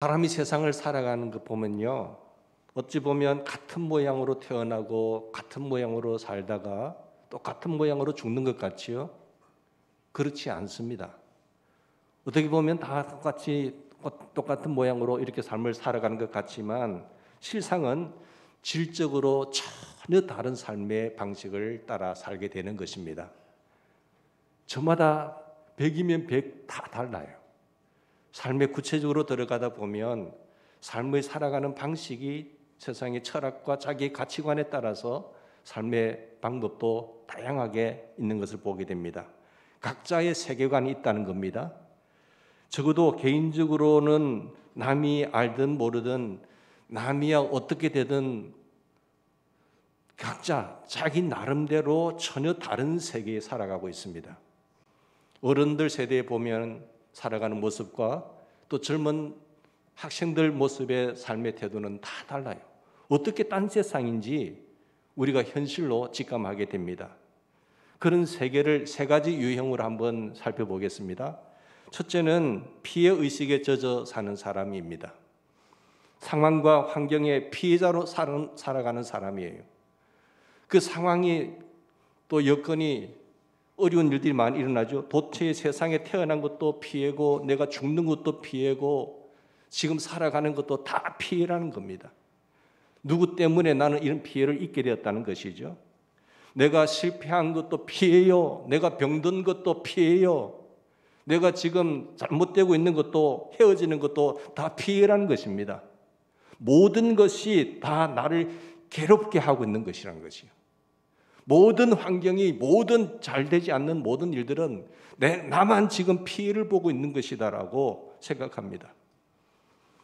사람이 세상을 살아가는 거 보면요, 어찌 보면 같은 모양으로 태어나고 같은 모양으로 살다가 똑같은 모양으로 죽는 것 같지요? 그렇지 않습니다. 어떻게 보면 다 똑같은 모양으로 이렇게 삶을 살아가는 것 같지만 실상은 질적으로 전혀 다른 삶의 방식을 따라 살게 되는 것입니다. 저마다 100이면 100 다 달라요. 삶에 구체적으로 들어가다 보면 삶을 살아가는 방식이 세상의 철학과 자기의 가치관에 따라서 삶의 방법도 다양하게 있는 것을 보게 됩니다. 각자의 세계관이 있다는 겁니다. 적어도 개인적으로는 남이 알든 모르든 남이야 어떻게 되든 각자 자기 나름대로 전혀 다른 세계에 살아가고 있습니다. 어른들 세대에 보면 살아가는 모습과 또 젊은 학생들 모습의 삶의 태도는 다 달라요. 어떻게 딴 세상인지 우리가 현실로 직감하게 됩니다. 그런 세계를 세 가지 유형으로 한번 살펴보겠습니다. 첫째는 피해의식에 젖어 사는 사람입니다. 상황과 환경의 피해자로 살아가는 사람이에요. 그 상황이 또 여건이 어려운 일들이 많이 일어나죠. 도처의 세상에 태어난 것도 피해고 내가 죽는 것도 피해고 지금 살아가는 것도 다 피해라는 겁니다. 누구 때문에 나는 이런 피해를 입게 되었다는 것이죠. 내가 실패한 것도 피해요. 내가 병든 것도 피해요. 내가 지금 잘못되고 있는 것도 헤어지는 것도 다 피해라는 것입니다. 모든 것이 다 나를 괴롭게 하고 있는 것이라는 것이요. 모든 환경이 모든 잘 되지 않는 모든 일들은 나만 지금 피해를 보고 있는 것이다라고 생각합니다.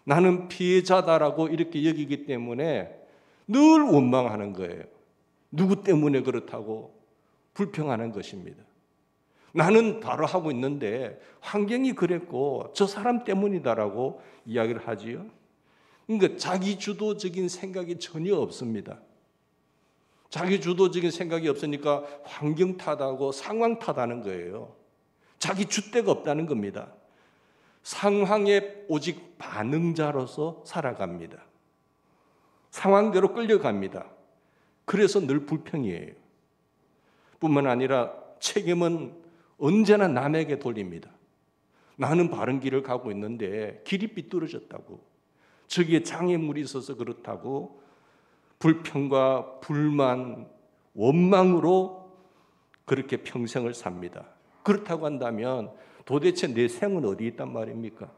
나는 피해자다라고 이렇게 여기기 때문에 늘 원망하는 거예요. 누구 때문에 그렇다고 불평하는 것입니다. 나는 바로 하고 있는데 환경이 그랬고 저 사람 때문이다라고 이야기를 하지요. 그러니까 자기 주도적인 생각이 전혀 없습니다. 자기 주도적인 생각이 없으니까 환경 탓하고 상황 탓하는 거예요. 자기 줏대가 없다는 겁니다. 상황에 오직 반응자로서 살아갑니다. 상황대로 끌려갑니다. 그래서 늘 불평이에요. 뿐만 아니라 책임은 언제나 남에게 돌립니다. 나는 바른 길을 가고 있는데 길이 삐뚤어졌다고, 저기에 장애물이 있어서 그렇다고 불평과 불만, 원망으로 그렇게 평생을 삽니다. 그렇다고 한다면 도대체 내 생은 어디 있단 말입니까?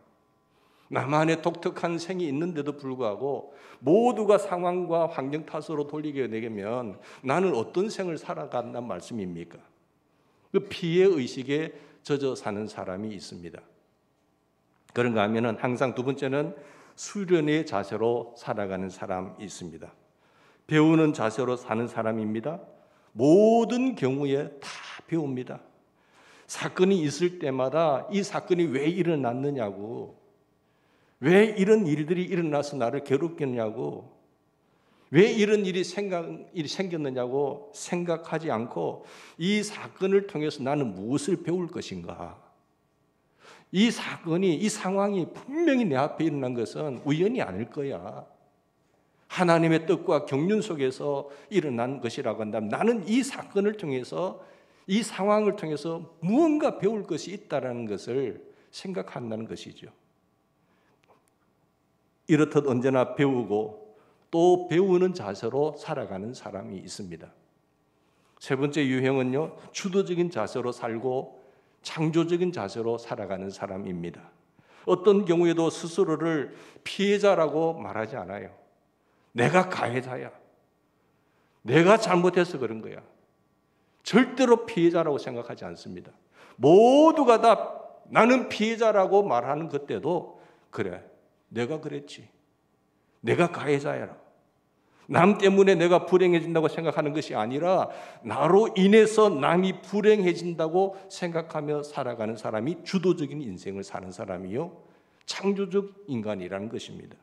나만의 독특한 생이 있는데도 불구하고 모두가 상황과 환경 탓으로 돌리게 되면 나는 어떤 생을 살아간다는 말씀입니까? 그 피해의식에 젖어 사는 사람이 있습니다. 그런가 하면 항상 두 번째는 수련의 자세로 살아가는 사람이 있습니다. 배우는 자세로 사는 사람입니다. 모든 경우에 다 배웁니다. 사건이 있을 때마다 이 사건이 왜 일어났느냐고, 왜 이런 일들이 일어나서 나를 괴롭겠냐고, 왜 이런 일이 생겼느냐고 생각하지 않고 이 사건을 통해서 나는 무엇을 배울 것인가. 이 사건이, 이 상황이 분명히 내 앞에 일어난 것은 우연이 아닐 거야. 하나님의 뜻과 경륜 속에서 일어난 것이라고 한다면 나는 이 사건을 통해서, 이 상황을 통해서 무언가 배울 것이 있다는 것을 생각한다는 것이죠. 이렇듯 언제나 배우고 또 배우는 자세로 살아가는 사람이 있습니다. 세 번째 유형은요, 주도적인 자세로 살고 창조적인 자세로 살아가는 사람입니다. 어떤 경우에도 스스로를 피해자라고 말하지 않아요. 내가 가해자야. 내가 잘못해서 그런 거야. 절대로 피해자라고 생각하지 않습니다. 모두가 다 나는 피해자라고 말하는 그때도 그래, 내가 그랬지. 내가 가해자야. 남 때문에 내가 불행해진다고 생각하는 것이 아니라 나로 인해서 남이 불행해진다고 생각하며 살아가는 사람이 주도적인 인생을 사는 사람이요, 창조적 인간이라는 것입니다.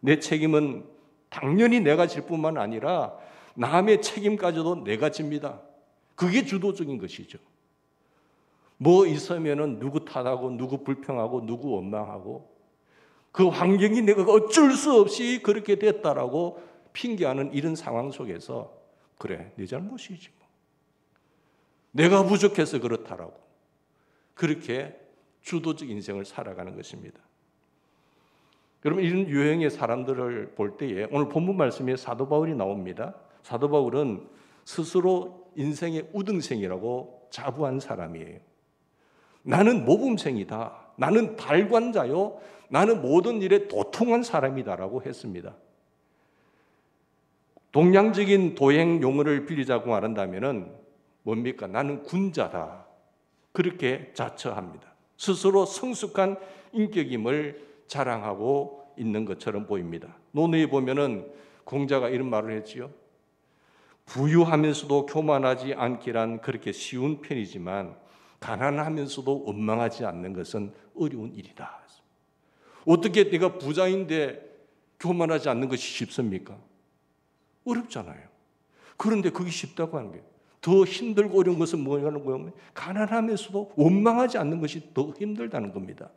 내 책임은 당연히 내가 질 뿐만 아니라 남의 책임까지도 내가 집니다. 그게 주도적인 것이죠. 뭐 있으면은 누구 탓하고 누구 불평하고 누구 원망하고 그 환경이 내가 어쩔 수 없이 그렇게 됐다라고 핑계하는 이런 상황 속에서 그래, 네 잘못이지 뭐. 내가 부족해서 그렇다라고 그렇게 주도적 인생을 살아가는 것입니다. 여러분, 이런 유형의 사람들을 볼 때에 오늘 본문 말씀에 사도 바울이 나옵니다. 사도 바울은 스스로 인생의 우등생이라고 자부한 사람이에요. 나는 모범생이다. 나는 달관자요. 나는 모든 일에 도통한 사람이다라고 했습니다. 동양적인 도행 용어를 빌리자고 말한다면은 뭡니까? 나는 군자다. 그렇게 자처합니다. 스스로 성숙한 인격임을 자랑하고 있는 것처럼 보입니다. 논어에 보면은 공자가 이런 말을 했지요. 부유하면서도 교만하지 않기란 그렇게 쉬운 편이지만 가난하면서도 원망하지 않는 것은 어려운 일이다. 어떻게 내가 부자인데 교만하지 않는 것이 쉽습니까? 어렵잖아요. 그런데 그게 쉽다고 하는 게 더 힘들고 어려운 것은 뭐냐는 거예요? 가난하면서도 원망하지 않는 것이 더 힘들다는 겁니다.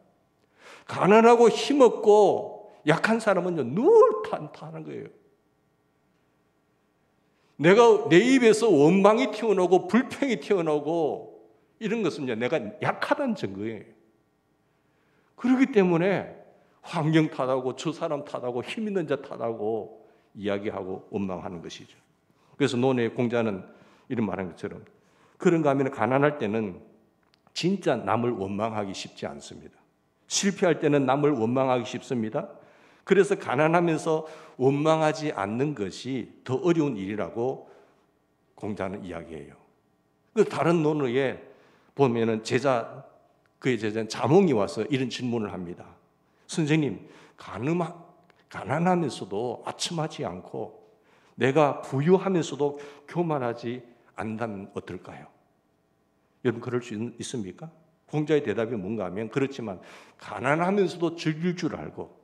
가난하고 힘없고 약한 사람은요, 늘 탄탄한 거예요. 내가 내 입에서 원망이 튀어나오고 불평이 튀어나오고 이런 것은요, 내가 약하다는 증거예요. 그렇기 때문에 환경 탓하고 저 사람 탓하고 힘 있는 자 탓하고 이야기하고 원망하는 것이죠. 그래서 논의 공자는 이런 말한 것처럼 그런가 하면 가난할 때는 진짜 남을 원망하기 쉽지 않습니다. 실패할 때는 남을 원망하기 쉽습니다. 그래서 가난하면서 원망하지 않는 것이 더 어려운 일이라고 공자는 이야기해요. 다른 논어에 보면은 그의 제자 자몽이 와서 이런 질문을 합니다. 선생님, 가난하면서도 아첨하지 않고 내가 부유하면서도 교만하지 않다면 어떨까요? 여러분, 그럴 수 있습니까? 공자의 대답이 뭔가 하면 그렇지만 가난하면서도 즐길 줄 알고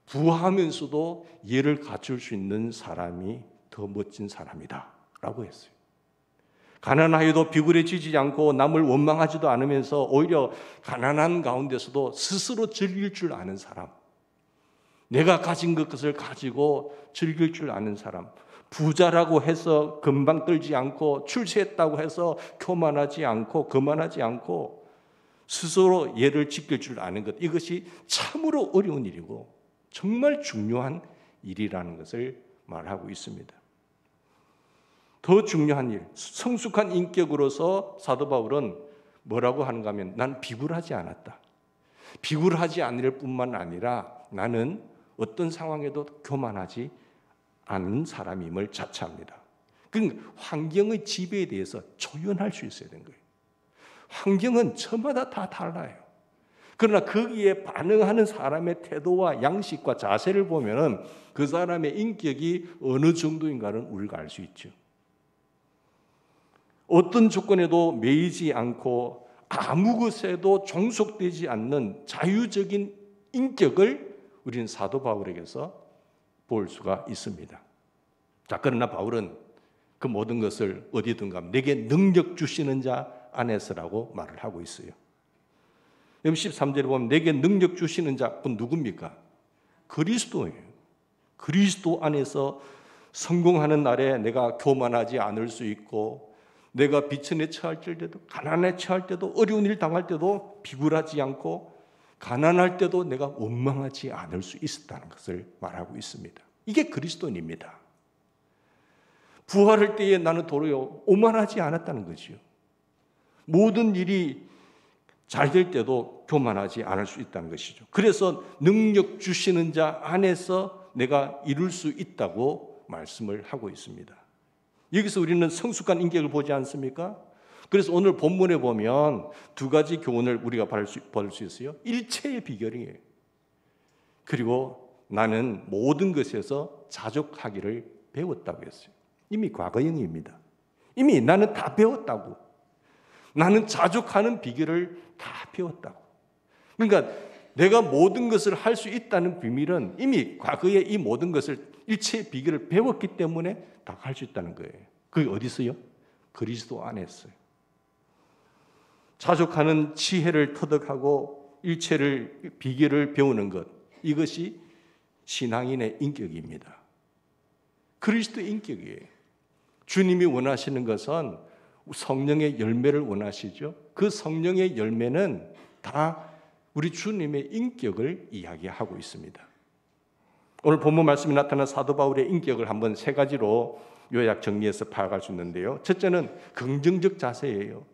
부하면서도 예를 갖출 수 있는 사람이 더 멋진 사람이다 라고 했어요. 가난하여도 비굴해지지 않고 남을 원망하지도 않으면서 오히려 가난한 가운데서도 스스로 즐길 줄 아는 사람, 내가 가진 것을 가지고 즐길 줄 아는 사람, 부자라고 해서 금방 떨지 않고 출세했다고 해서 교만하지 않고 거만하지 않고 스스로 예를 지킬 줄 아는 것, 이것이 참으로 어려운 일이고 정말 중요한 일이라는 것을 말하고 있습니다. 더 중요한 일, 성숙한 인격으로서 사도 바울은 뭐라고 하는가 하면 난 비굴하지 않았다. 비굴하지 않을 뿐만 아니라 나는 어떤 상황에도 교만하지 않은 사람임을 자처합니다. 그러니까 환경의 지배에 대해서 조연할 수 있어야 되는 거예요. 환경은 저마다 다 달라요. 그러나 거기에 반응하는 사람의 태도와 양식과 자세를 보면은 그 사람의 인격이 어느 정도인가는 우리가 알 수 있죠. 어떤 조건에도 매이지 않고 아무 것에도 종속되지 않는 자유적인 인격을 우리는 사도 바울에게서 볼 수가 있습니다. 자, 그러나 바울은 그 모든 것을 어디든가 내게 능력 주시는 자 안에서라고 말을 하고 있어요. 여기 13절에 보면 내게 능력 주시는 자, 그건 누굽니까? 그리스도예요. 그리스도 안에서 성공하는 날에 내가 교만하지 않을 수 있고 내가 비천에 처할 때도 가난에 처할 때도 어려운 일 당할 때도 비굴하지 않고 가난할 때도 내가 원망하지 않을 수 있었다는 것을 말하고 있습니다. 이게 그리스도인입니다. 부활할 때에 나는 도리어 오만하지 않았다는 거지요. 모든 일이 잘 될 때도 교만하지 않을 수 있다는 것이죠. 그래서 능력 주시는 자 안에서 내가 이룰 수 있다고 말씀을 하고 있습니다. 여기서 우리는 성숙한 인격을 보지 않습니까? 그래서 오늘 본문에 보면 두 가지 교훈을 우리가 받을 수 있어요. 일체의 비결이에요. 그리고 나는 모든 것에서 자족하기를 배웠다고 했어요. 이미 과거형입니다. 이미 나는 다 배웠다고. 나는 자족하는 비결을 다 배웠다고. 그러니까 내가 모든 것을 할 수 있다는 비밀은 이미 과거에 이 모든 것을 일체의 비결을 배웠기 때문에 다 할 수 있다는 거예요. 그게 어디 있어요? 그리스도 안에 있어요. 자족하는 지혜를 터득하고 일체를 비결을 배우는 것, 이것이 신앙인의 인격입니다. 그리스도의 인격이에요. 주님이 원하시는 것은 성령의 열매를 원하시죠. 그 성령의 열매는 다 우리 주님의 인격을 이야기하고 있습니다. 오늘 본문 말씀에 나타난 사도 바울의 인격을 한번 세 가지로 요약 정리해서 파악할 수 있는데요. 첫째는 긍정적 자세예요.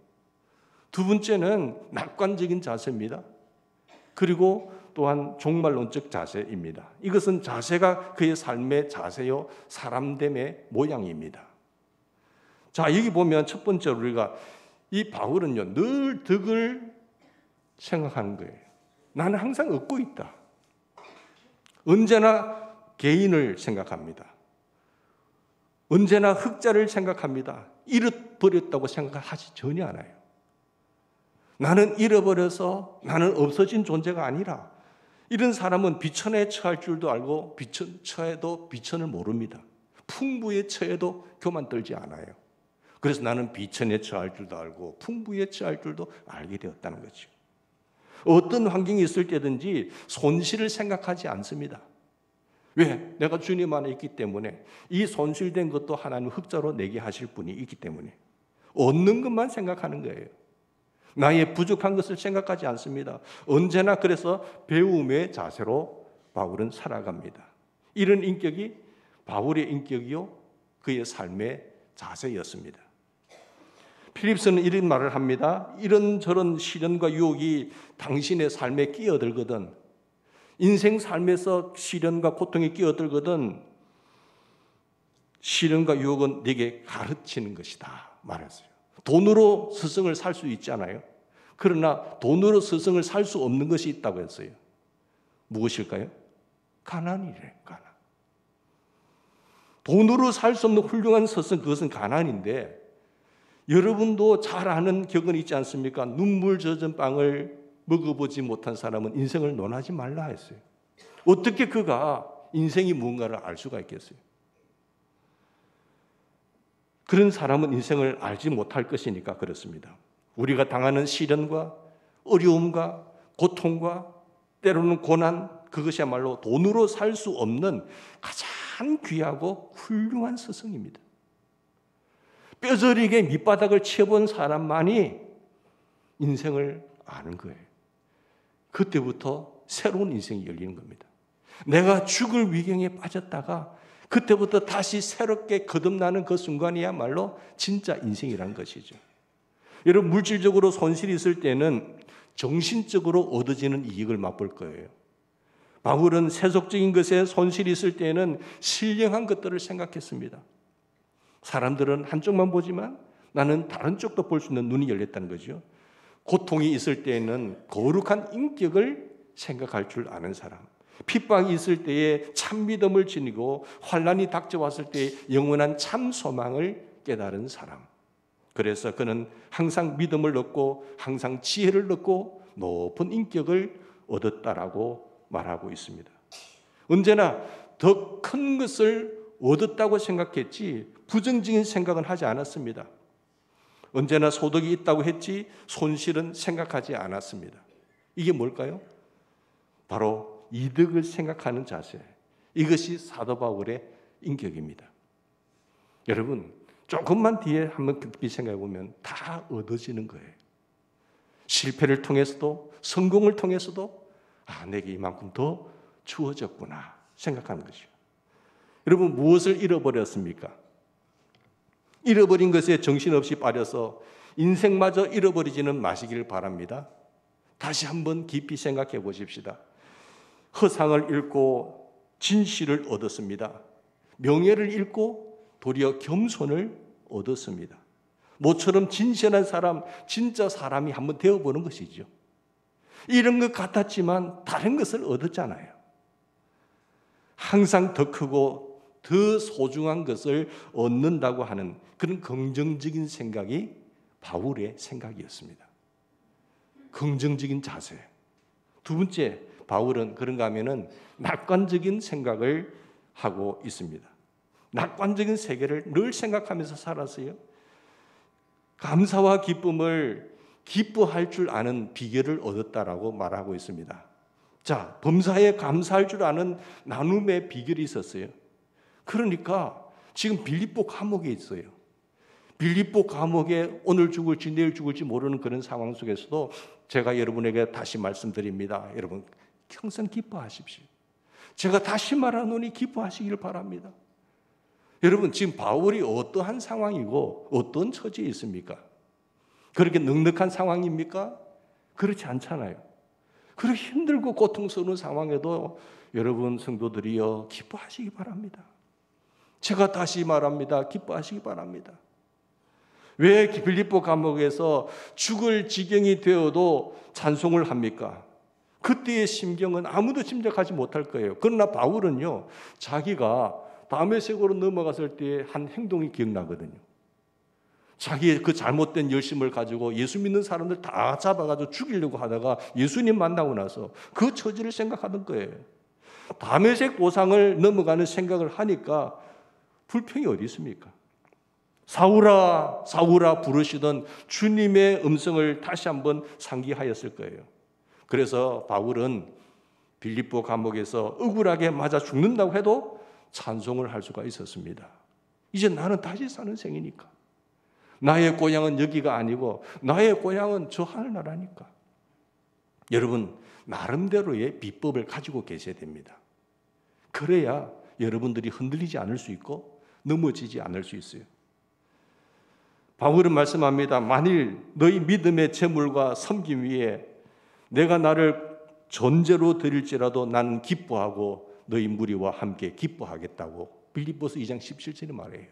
두 번째는 낙관적인 자세입니다. 그리고 또한 종말론적 자세입니다. 이것은 자세가 그의 삶의 자세요, 사람됨의 모양입니다. 자, 여기 보면 첫 번째로 우리가 이 바울은요, 늘 덕을 생각하는 거예요. 나는 항상 얻고 있다. 언제나 개인을 생각합니다. 언제나 흑자를 생각합니다. 잃어버렸다고 생각하지 전혀 않아요. 나는 잃어버려서 나는 없어진 존재가 아니라, 이런 사람은 비천에 처할 줄도 알고 처해도 비천을 모릅니다. 풍부에 처해도 교만 떨지 않아요. 그래서 나는 비천에 처할 줄도 알고 풍부에 처할 줄도 알게 되었다는 거죠. 어떤 환경이 있을 때든지 손실을 생각하지 않습니다. 왜? 내가 주님 안에 있기 때문에, 이 손실된 것도 하나님 흑자로 내게 하실 분이 있기 때문에 얻는 것만 생각하는 거예요. 나의 부족한 것을 생각하지 않습니다. 언제나 그래서 배움의 자세로 바울은 살아갑니다. 이런 인격이 바울의 인격이요, 그의 삶의 자세였습니다. 필립스는 이런 말을 합니다. 이런저런 시련과 유혹이 당신의 삶에 끼어들거든, 인생 삶에서 시련과 고통에 끼어들거든, 시련과 유혹은 네게 가르치는 것이다 말했어요. 돈으로 스승을 살 수 있잖아요. 그러나 돈으로 스승을 살 수 없는 것이 있다고 했어요. 무엇일까요? 가난이래, 가난. 돈으로 살 수 없는 훌륭한 스승, 그것은 가난인데, 여러분도 잘 아는 격언이 있지 않습니까? 눈물 젖은 빵을 먹어보지 못한 사람은 인생을 논하지 말라 했어요. 어떻게 그가 인생이 무언가를 알 수가 있겠어요? 그런 사람은 인생을 알지 못할 것이니까 그렇습니다. 우리가 당하는 시련과 어려움과 고통과 때로는 고난, 그것이야말로 돈으로 살 수 없는 가장 귀하고 훌륭한 스승입니다. 뼈저리게 밑바닥을 치어본 사람만이 인생을 아는 거예요. 그때부터 새로운 인생이 열리는 겁니다. 내가 죽을 위경에 빠졌다가 그때부터 다시 새롭게 거듭나는 그 순간이야말로 진짜 인생이라는 것이죠. 여러분, 물질적으로 손실이 있을 때는 정신적으로 얻어지는 이익을 맛볼 거예요. 바울은 세속적인 것에 손실이 있을 때는 신령한 것들을 생각했습니다. 사람들은 한쪽만 보지만 나는 다른 쪽도 볼 수 있는 눈이 열렸다는 거죠. 고통이 있을 때에는 거룩한 인격을 생각할 줄 아는 사람, 핍박이 있을 때에 참 믿음을 지니고 환난이 닥쳐왔을 때 영원한 참 소망을 깨달은 사람. 그래서 그는 항상 믿음을 얻고 항상 지혜를 얻고 높은 인격을 얻었다라고 말하고 있습니다. 언제나 더 큰 것을 얻었다고 생각했지 부정적인 생각은 하지 않았습니다. 언제나 소득이 있다고 했지 손실은 생각하지 않았습니다. 이게 뭘까요? 바로 이득을 생각하는 자세. 이것이 사도 바울의 인격입니다. 여러분, 조금만 뒤에 한번 깊이 생각해 보면 다 얻어지는 거예요. 실패를 통해서도 성공을 통해서도 내게 이만큼 더 주어졌구나 생각하는 것이죠. 여러분, 무엇을 잃어버렸습니까? 잃어버린 것에 정신없이 빠져서 인생마저 잃어버리지는 마시기를 바랍니다. 다시 한번 깊이 생각해 보십시다. 허상을 잃고 진실을 얻었습니다. 명예를 잃고 도리어 겸손을 얻었습니다. 모처럼 진실한 사람, 진짜 사람이 한번 되어보는 것이죠. 이런 것 같았지만 다른 것을 얻었잖아요. 항상 더 크고 더 소중한 것을 얻는다고 하는 그런 긍정적인 생각이 바울의 생각이었습니다. 긍정적인 자세. 두 번째, 바울은 그런가 하면은 낙관적인 생각을 하고 있습니다. 낙관적인 세계를 늘 생각하면서 살았어요. 감사와 기쁨을 기뻐할 줄 아는 비결을 얻었다라고 말하고 있습니다. 자, 범사에 감사할 줄 아는 나눔의 비결이 있었어요. 그러니까 지금 빌립보 감옥에 있어요. 빌립보 감옥에 오늘 죽을지 내일 죽을지 모르는 그런 상황 속에서도 제가 여러분에게 다시 말씀드립니다. 여러분 평생 기뻐하십시오. 제가 다시 말하노니 기뻐하시기를 바랍니다. 여러분 지금 바울이 어떠한 상황이고 어떤 처지에 있습니까? 그렇게 넉넉한 상황입니까? 그렇지 않잖아요. 그렇게 힘들고 고통스러운 상황에도 여러분 성도들이여 기뻐하시기 바랍니다. 제가 다시 말합니다. 기뻐하시기 바랍니다. 왜 빌립보 감옥에서 죽을 지경이 되어도 찬송을 합니까? 그때의 심경은 아무도 짐작하지 못할 거예요. 그러나 바울은요, 자기가 다메섹으로 넘어갔을 때 한 행동이 기억나거든요. 자기의 그 잘못된 열심을 가지고 예수 믿는 사람들 다 잡아가지고 죽이려고 하다가 예수님 만나고 나서 그 처지를 생각하던 거예요. 다메섹 도상을 넘어가는 생각을 하니까 불평이 어디 있습니까? 사울아, 사울아 부르시던 주님의 음성을 다시 한번 상기하였을 거예요. 그래서 바울은 빌립보 감옥에서 억울하게 맞아 죽는다고 해도 찬송을 할 수가 있었습니다. 이제 나는 다시 사는 생이니까. 나의 고향은 여기가 아니고 나의 고향은 저 하늘나라니까. 여러분 나름대로의 비법을 가지고 계셔야 됩니다. 그래야 여러분들이 흔들리지 않을 수 있고 넘어지지 않을 수 있어요. 바울은 말씀합니다. 만일 너희 믿음의 재물과 섬김 위에 내가 나를 전제로 드릴지라도 나는 기뻐하고 너희 무리와 함께 기뻐하겠다고 빌립보서 2장 17절에 말해요.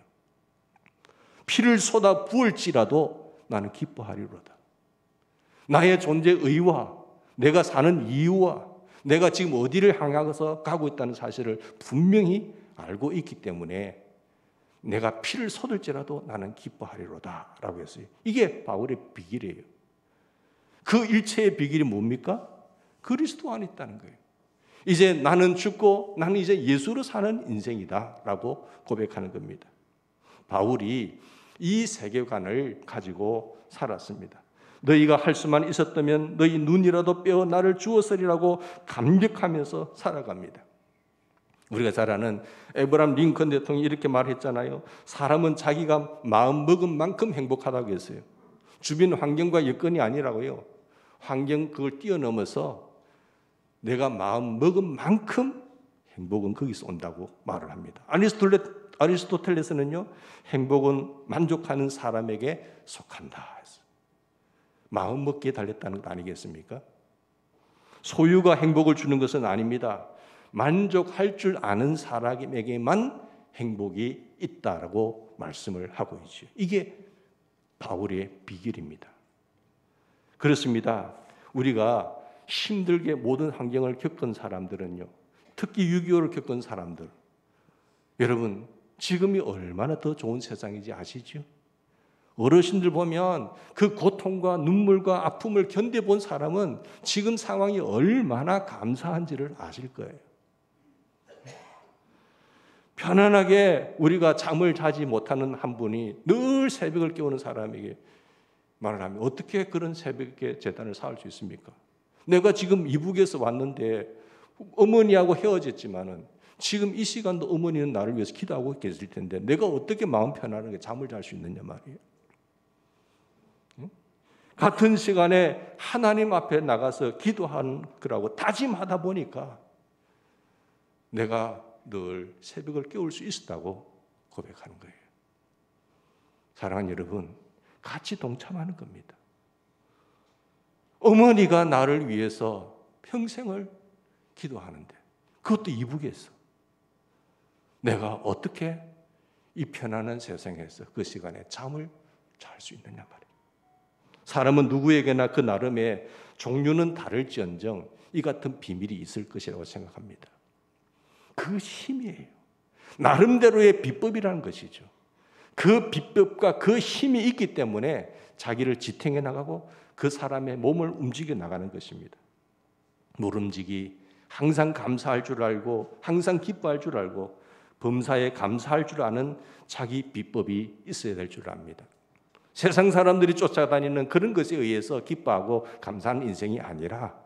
피를 쏟아 부을지라도 나는 기뻐하리로다. 나의 존재 의와 내가 사는 이유와 내가 지금 어디를 향해서 가고 있다는 사실을 분명히 알고 있기 때문에 내가 피를 쏟을지라도 나는 기뻐하리로다 라고 했어요. 이게 바울의 비결이에요. 그 일체의 비결이 뭡니까? 그리스도 안에 있다는 거예요. 이제 나는 죽고 나는 이제 예수로 사는 인생이다 라고 고백하는 겁니다. 바울이 이 세계관을 가지고 살았습니다. 너희가 할 수만 있었다면 너희 눈이라도 빼어 나를 주었으리라고 감격하면서 살아갑니다. 우리가 잘 아는 에브라함 링컨 대통령이 이렇게 말했잖아요. 사람은 자기가 마음 먹은 만큼 행복하다고 했어요. 주변 환경과 여건이 아니라고요. 환경 그걸 뛰어넘어서 내가 마음 먹은 만큼 행복은 거기서 온다고 말을 합니다. 아리스토텔레스는요, 행복은 만족하는 사람에게 속한다 했어요. 마음 먹기에 달렸다는 것 아니겠습니까? 소유가 행복을 주는 것은 아닙니다. 만족할 줄 아는 사람에게만 행복이 있다라고 말씀을 하고 있죠. 이게 바울의 비결입니다. 그렇습니다. 우리가 힘들게 모든 환경을 겪은 사람들은요, 특히 6.25를 겪은 사람들, 여러분 지금이 얼마나 더 좋은 세상인지 아시죠? 어르신들 보면 그 고통과 눈물과 아픔을 견뎌본 사람은 지금 상황이 얼마나 감사한지를 아실 거예요. 편안하게 우리가 잠을 자지 못하는 한 분이 늘 새벽을 깨우는 사람에게 말을 하면 어떻게 그런 새벽에 제단을 쌓을 수 있습니까? 내가 지금 이북에서 왔는데 어머니하고 헤어졌지만은 지금 이 시간도 어머니는 나를 위해서 기도하고 계실 텐데 내가 어떻게 마음 편안하게 잠을 잘 수 있느냐 말이에요. 같은 시간에 하나님 앞에 나가서 기도하는 거라고 다짐하다 보니까 내가 늘 새벽을 깨울 수 있었다고 고백하는 거예요. 사랑하는 여러분, 같이 동참하는 겁니다. 어머니가 나를 위해서 평생을 기도하는데 그것도 이북에서 내가 어떻게 이 편안한 세상에서 그 시간에 잠을 잘 수 있느냐 말이에요. 사람은 누구에게나 그 나름의 종류는 다를지언정 이 같은 비밀이 있을 것이라고 생각합니다. 그 힘이에요. 나름대로의 비법이라는 것이죠. 그 비법과 그 힘이 있기 때문에 자기를 지탱해 나가고 그 사람의 몸을 움직여 나가는 것입니다. 모름지기, 항상 감사할 줄 알고 항상 기뻐할 줄 알고 범사에 감사할 줄 아는 자기 비법이 있어야 될 줄 압니다. 세상 사람들이 쫓아다니는 그런 것에 의해서 기뻐하고 감사하는 인생이 아니라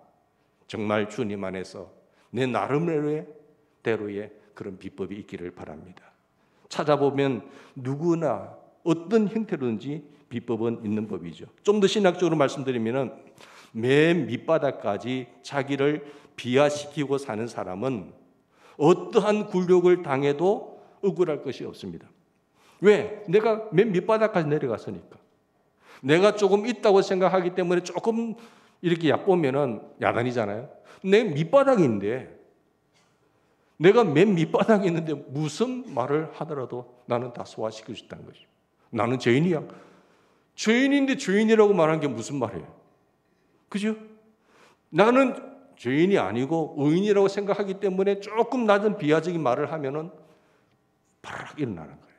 정말 주님 안에서 내 나름대로의 그런 비법이 있기를 바랍니다. 찾아보면 누구나 어떤 형태로든지 비법은 있는 법이죠. 좀 더 신학적으로 말씀드리면 맨 밑바닥까지 자기를 비하시키고 사는 사람은 어떠한 굴욕을 당해도 억울할 것이 없습니다. 왜? 내가 맨 밑바닥까지 내려갔으니까. 내가 조금 있다고 생각하기 때문에 조금 이렇게 얕보면은 야단이잖아요. 내 밑바닥인데, 내가 맨 밑바닥에 있는데 무슨 말을 하더라도 나는 다 소화시킬 수 있다는 거죠. 나는 죄인이야. 죄인인데 죄인이라고 말하는 게 무슨 말이에요? 그죠? 나는 죄인이 아니고 의인이라고 생각하기 때문에 조금 낮은 비하적인 말을 하면은 바락 일어나는 거예요.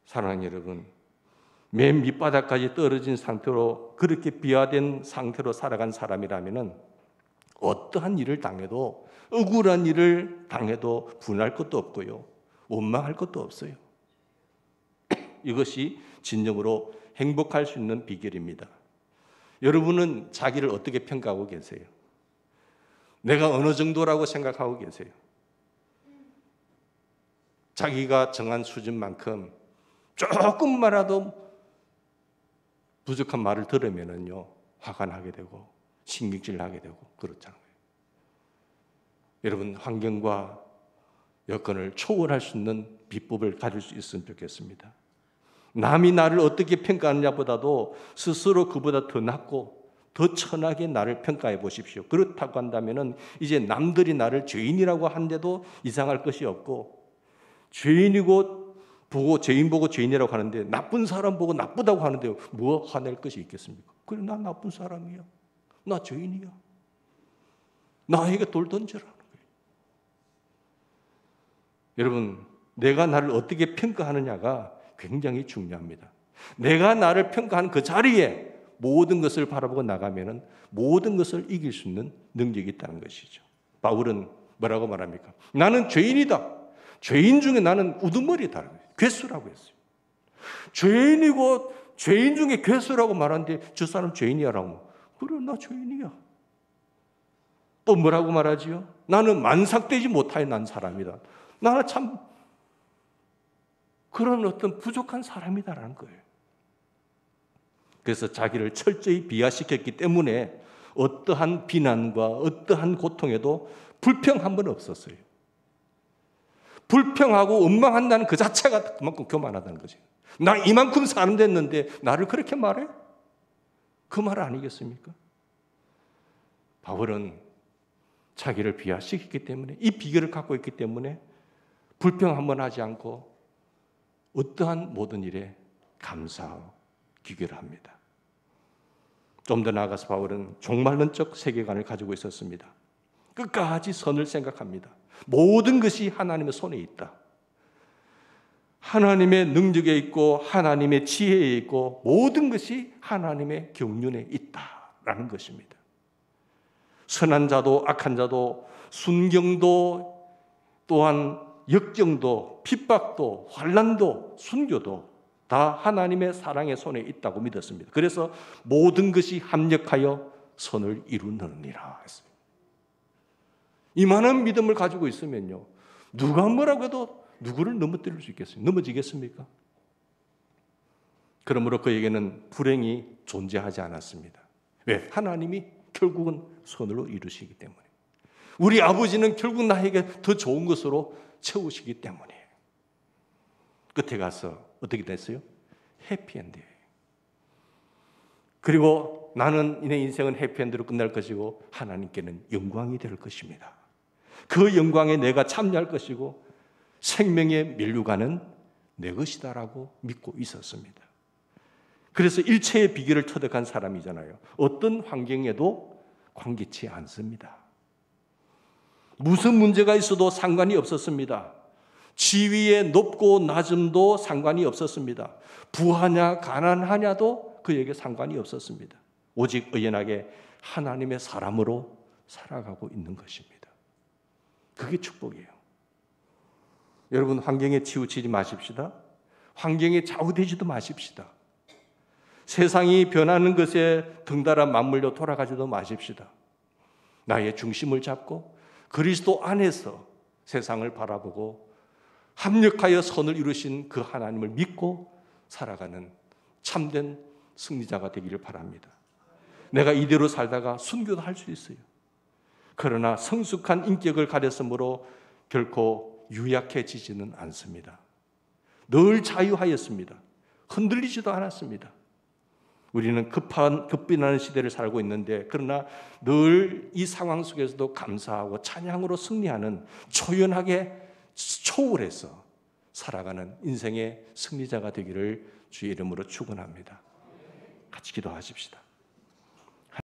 사랑하는 여러분, 맨 밑바닥까지 떨어진 상태로 그렇게 비하된 상태로 살아간 사람이라면은 어떠한 일을 당해도 억울한 일을 당해도 분할 것도 없고요. 원망할 것도 없어요. 이것이 진정으로 행복할 수 있는 비결입니다. 여러분은 자기를 어떻게 평가하고 계세요? 내가 어느 정도라고 생각하고 계세요? 자기가 정한 수준만큼 조금만이라도 부족한 말을 들으면은요, 화가 나게 되고 신경질 나게 되고 그렇잖아요. 여러분, 환경과 여건을 초월할 수 있는 비법을 가질 수 있으면 좋겠습니다. 남이 나를 어떻게 평가하느냐보다도 스스로 그보다 더 낮고 더 천하게 나를 평가해 보십시오. 그렇다고 한다면은 이제 남들이 나를 죄인이라고 하는데도 이상할 것이 없고, 죄인이고 보고 죄인 보고 죄인이라고 하는데 나쁜 사람 보고 나쁘다고 하는데 뭐 화낼 것이 있겠습니까? 그래, 나 나쁜 사람이야. 나 죄인이야. 나에게 돌 던져라는 거예요. 여러분, 내가 나를 어떻게 평가하느냐가 굉장히 중요합니다. 내가 나를 평가하는 그 자리에 모든 것을 바라보고 나가면은 모든 것을 이길 수 있는 능력이 있다는 것이죠. 바울은 뭐라고 말합니까? 나는 죄인이다. 죄인 중에 나는 우두머리다. 괴수라고 했어요. 죄인이고 죄인 중에 괴수라고 말하는데 저 사람 죄인이야라고. 그래, 나 죄인이야. 또 뭐라고 말하지요? 나는 만삭되지 못하여 난 사람이다. 나는 참 그런 어떤 부족한 사람이다라는 거예요. 그래서 자기를 철저히 비하시켰기 때문에 어떠한 비난과 어떠한 고통에도 불평 한 번 없었어요. 불평하고 원망한다는 그 자체가 그만큼 교만하다는 거죠. 나 이만큼 사람 됐는데 나를 그렇게 말해? 그 말 아니겠습니까? 바울은 자기를 비하시켰기 때문에, 이 비결을 갖고 있기 때문에 불평 한 번 하지 않고 어떠한 모든 일에 감사하고 기결을 합니다. 좀 더 나아가서 바울은 종말론적 세계관을 가지고 있었습니다. 끝까지 선을 생각합니다. 모든 것이 하나님의 손에 있다. 하나님의 능력에 있고 하나님의 지혜에 있고 모든 것이 하나님의 경륜에 있다라는 것입니다. 선한 자도 악한 자도 순경도 또한 역경도 핍박도 환난도 순교도 다 하나님의 사랑의 손에 있다고 믿었습니다. 그래서 모든 것이 합력하여 선을 이루느니라 했어요. 이만한 믿음을 가지고 있으면요, 누가 뭐라고 해도 누구를 넘어뜨릴 수 있겠어요? 넘어지겠습니까? 그러므로 그에게는 불행이 존재하지 않았습니다. 왜? 하나님이 결국은 선으로 이루시기 때문에. 우리 아버지는 결국 나에게 더 좋은 것으로 채우시기 때문에. 끝에 가서 어떻게 됐어요? 해피엔드예요. 그리고 나는 내 인생은 해피엔드로 끝날 것이고 하나님께는 영광이 될 것입니다. 그 영광에 내가 참여할 것이고 생명의 면류관은 내 것이다라고 믿고 있었습니다. 그래서 일체의 비결을 터득한 사람이잖아요. 어떤 환경에도 관계치 않습니다. 무슨 문제가 있어도 상관이 없었습니다. 지위의 높고 낮음도 상관이 없었습니다. 부하냐 가난하냐도 그에게 상관이 없었습니다. 오직 의연하게 하나님의 사람으로 살아가고 있는 것입니다. 그게 축복이에요. 여러분, 환경에 치우치지 마십시다. 환경에 좌우되지도 마십시다. 세상이 변하는 것에 등달아 맞물려 돌아가지도 마십시다. 나의 중심을 잡고 그리스도 안에서 세상을 바라보고 합력하여 선을 이루신 그 하나님을 믿고 살아가는 참된 승리자가 되기를 바랍니다. 내가 이대로 살다가 순교도 할 수 있어요. 그러나 성숙한 인격을 가졌으므로 결코 유약해지지는 않습니다. 늘 자유하였습니다. 흔들리지도 않았습니다. 우리는 급변하는 시대를 살고 있는데 그러나 늘 이 상황 속에서도 감사하고 찬양으로 승리하는 초연하게 초월해서 살아가는 인생의 승리자가 되기를 주의 이름으로 축원합니다. 같이 기도하십시다.